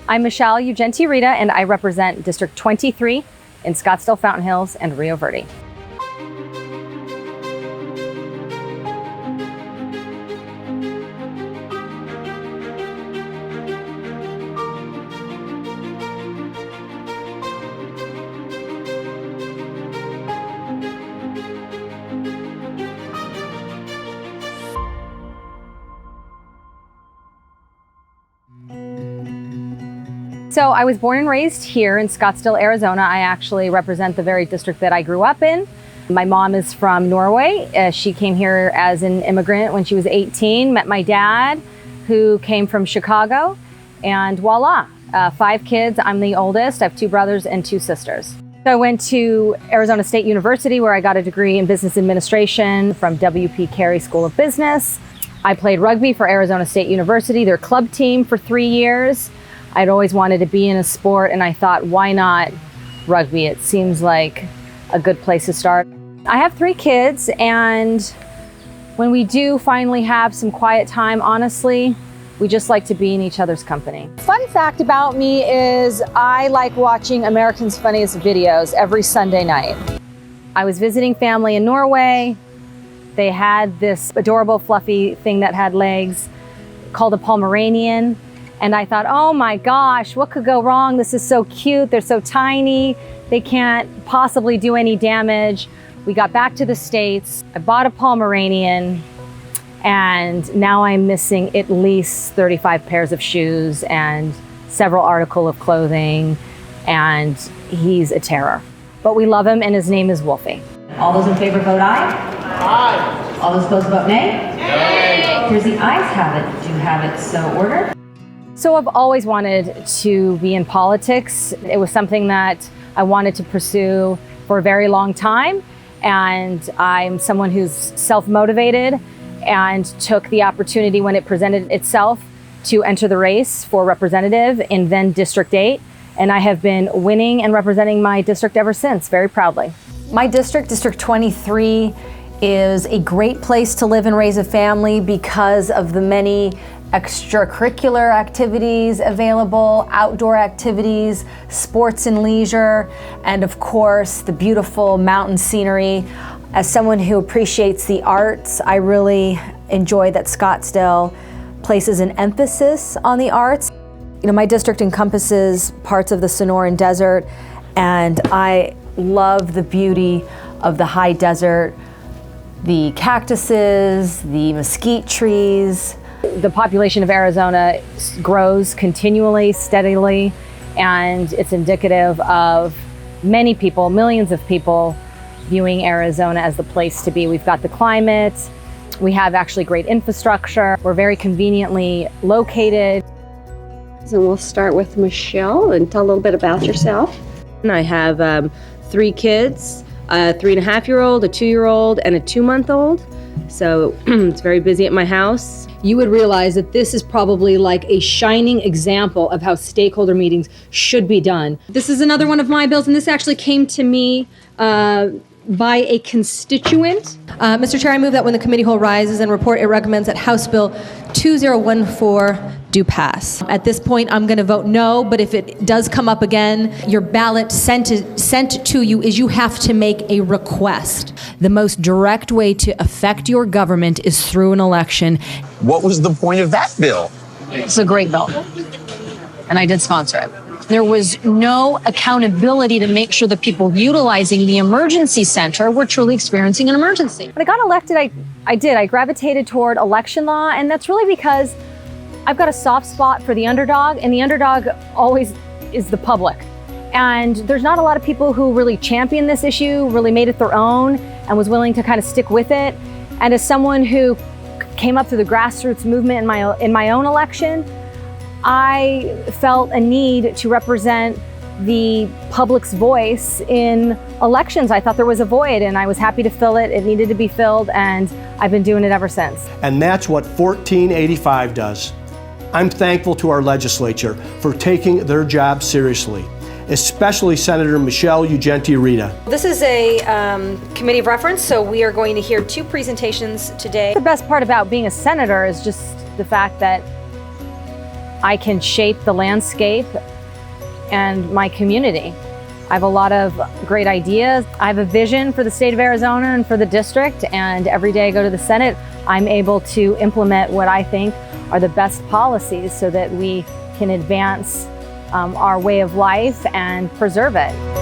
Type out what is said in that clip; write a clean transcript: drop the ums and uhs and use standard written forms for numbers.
I'm Michelle Ugenti Rita, and I represent District 23 in Scottsdale, Fountain Hills, and Rio Verde. So I was born and raised here in Scottsdale, Arizona. I actually represent the very district that I grew up in. My mom is from Norway. She came here as an immigrant when she was 18, met my dad, who came from Chicago, and voila, 5 kids. I'm the oldest. I have 2 brothers and 2 sisters. So I went to Arizona State University, where I got a degree in business administration from W.P. Carey School of Business. I played rugby for Arizona State University, their club team, for 3 years. I'd always wanted to be in a sport, and I thought, why not rugby? It seems like a good place to start. I have 3 kids, and when we do finally have some quiet time, honestly, we just like to be in each other's company. Fun fact about me is I like watching America's Funniest Videos every Sunday night. I was visiting family in Norway. They had this adorable fluffy thing that had legs called a Pomeranian. And I thought, oh my gosh, what could go wrong? This is so cute. They're so tiny. They can't possibly do any damage. We got back to the States. I bought a Pomeranian, and now I'm missing at least 35 pairs of shoes and several articles of clothing, and he's a terror. But we love him, and his name is Wolfie. All those in favor vote aye. Aye. All those opposed vote nay. Nay. Here's the ayes have it. Do have it so ordered. So I've always wanted to be in politics. It was something that I wanted to pursue for a very long time. And I'm someone who's self-motivated and took the opportunity when it presented itself to enter the race for representative in then District 8. And I have been winning and representing my district ever since, very proudly. My district, District 23, is a great place to live and raise a family because of the many extracurricular activities available, outdoor activities, sports and leisure, and of course, the beautiful mountain scenery. As someone who appreciates the arts, I really enjoy that Scottsdale places an emphasis on the arts. You know, my district encompasses parts of the Sonoran Desert, and I love the beauty of the high desert, the cactuses, the mesquite trees. The population of Arizona grows continually, steadily, and it's indicative of many people, millions of people, viewing Arizona as the place to be. We've got the climate, we have actually great infrastructure, we're very conveniently located. So we'll start with Michelle and tell a little bit about yourself. And I have 3 kids, a 3.5-year-old, a 2-year-old, and a 2-month-old. So it's very busy at my house. You would realize that this is probably like a shining example of how stakeholder meetings should be done. This is another one of my bills, and this actually came to me by a constituent. Mr. Chair, I move that when the committee whole rises and report, it recommends that House Bill 2014 do pass. At this point, I'm going to vote no, but if it does come up again, your ballot sent to you is you have to make a request. The most direct way to affect your government is through an election. What was the point of that bill? It's a great bill, and I did sponsor it. There was no accountability to make sure the people utilizing the emergency center were truly experiencing an emergency. When I got elected, I gravitated toward election law, and that's really because I've got a soft spot for the underdog, and the underdog always is the public. And there's not a lot of people who really champion this issue, really made it their own, and was willing to kind of stick with it. And as someone who came up through the grassroots movement in my own election, I felt a need to represent the public's voice in elections. I thought there was a void, and I was happy to fill it. It needed to be filled, and I've been doing it ever since. And that's what 1485 does. I'm thankful to our legislature for taking their job seriously, especially Senator Michelle Ugenti Rita. This is a committee of reference, so we are going to hear 2 presentations today. The best part about being a senator is just the fact that I can shape the landscape and my community. I have a lot of great ideas. I have a vision for the state of Arizona and for the district, and every day I go to the Senate, I'm able to implement what I think are the best policies so that we can advance our way of life and preserve it.